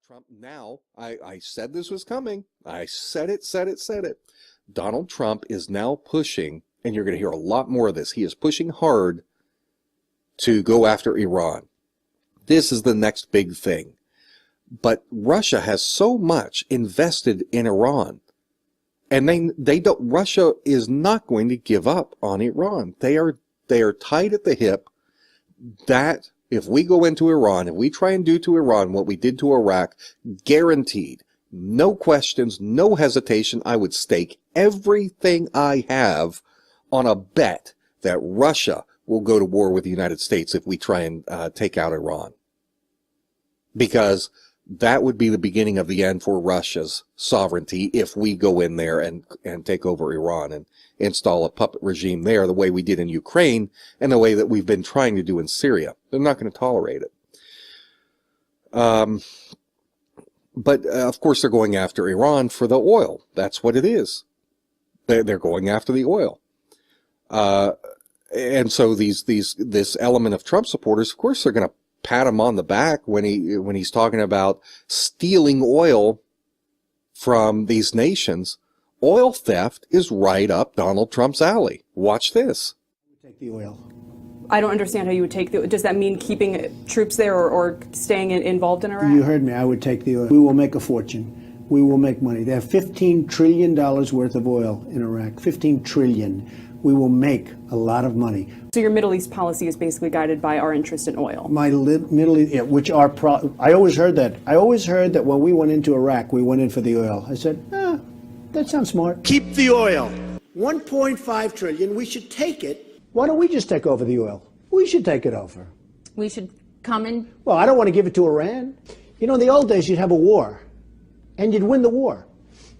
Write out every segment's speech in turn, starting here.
Trump now, I said this was coming. I said it. Donald Trump is now pushing, and you're going to hear a lot more of this. He is pushing hard to go after Iran. This is the next big thing. But Russia has so much invested in Iran. And they don't, Russia is not going to give up on Iran. They are tied at the hip that if we go into Iran, if we try and do to Iran what we did to Iraq, guaranteed, no questions, no hesitation, I would stake everything I have on a bet that Russia will go to war with the United States if we try and take out Iran. Because that would be the beginning of the end for Russia's sovereignty if we go in there and take over Iran and install a puppet regime there the way we did in Ukraine and the way that we've been trying to do in Syria. They're not going to tolerate it. But of course they're going after Iran for the oil. That's what it is. They're going after the oil. And so this element of Trump supporters, of course, they're going to pat him on the back when he's talking about stealing oil from these nations. Oil theft is right up Donald Trump's alley. Watch this. Take the oil. I don't understand how you would take the. Does that mean keeping troops there or staying involved in Iraq? You heard me. I would take the oil. We will make a fortune. We will make money. They have $15 trillion worth of oil in Iraq. $15 trillion. We will make a lot of money. So your Middle East policy is basically guided by our interest in oil. My Middle East, which are I always heard that. I always heard that when we went into Iraq, we went in for the oil. I said, that sounds smart. Keep the oil. 1.5 trillion. We should take it. Why don't we just take over the oil? We should take it over. We should come in. Well, I don't want to give it to Iran. You know, in the old days, you'd have a war, and you'd win the war,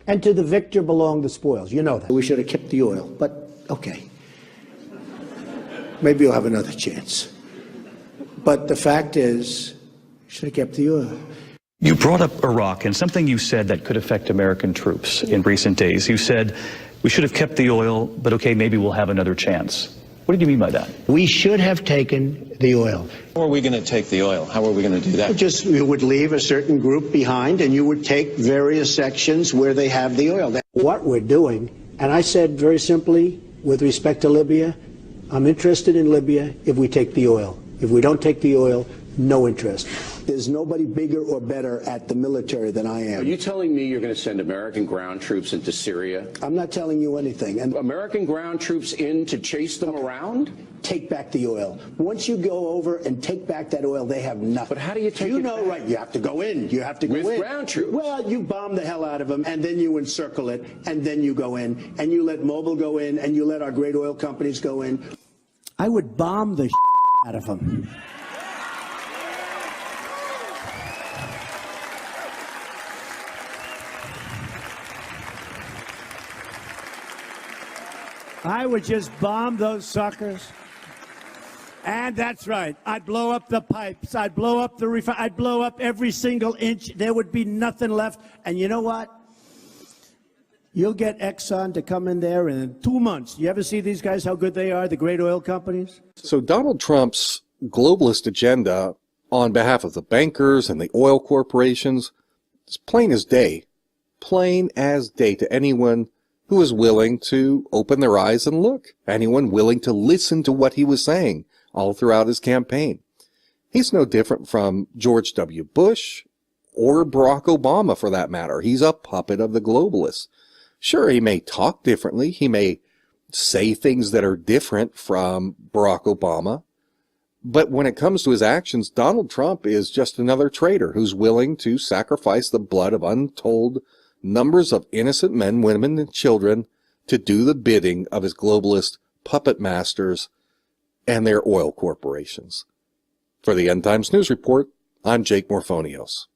and to the victor belong the spoils. You know that. We should have kept the oil, but. Okay. Maybe you'll have another chance. But the fact is, you should have kept the oil. You brought up Iraq and something you said that could affect American troops in recent days. You said, we should have kept the oil, but okay, maybe we'll have another chance. What did you mean by that? We should have taken the oil. How are we going to take the oil? How are we going to do that? Just, you would leave a certain group behind and you would take various sections where they have the oil. That's what we're doing. And I said very simply, with respect to Libya, I'm interested in Libya if we take the oil. If we don't take the oil, no interest. There's nobody bigger or better at the military than I am. Are you telling me you're going to send American ground troops into Syria? I'm not telling you anything. And American ground troops in to chase them around? Take back the oil. Once you go over and take back that oil, they have nothing. But how do you take it back? Right, you have to go in. You have to go in. With ground troops? Well, you bomb the hell out of them, and then you encircle it, and then you go in, and you let Mobil go in, and you let our great oil companies go in. I would bomb the out of them. I would just bomb those suckers. And that's right. I'd blow up the pipes. I'd blow up the I'd blow up every single inch. There would be nothing left. And you know what? You'll get Exxon to come in there in 2 months. You ever see these guys, how good they are, the great oil companies? So Donald Trump's globalist agenda on behalf of the bankers and the oil corporations is plain as day to anyone who is willing to open their eyes and look, anyone willing to listen to what he was saying all throughout his campaign. He's no different from George W. Bush or Barack Obama, for that matter. He's a puppet of the globalists. Sure, he may talk differently. He may say things that are different from Barack Obama. But when it comes to his actions, Donald Trump is just another traitor who's willing to sacrifice the blood of untold numbers of innocent men, women, and children to do the bidding of his globalist puppet masters and their oil corporations. For the End Times News Report, I'm Jake Morphonius.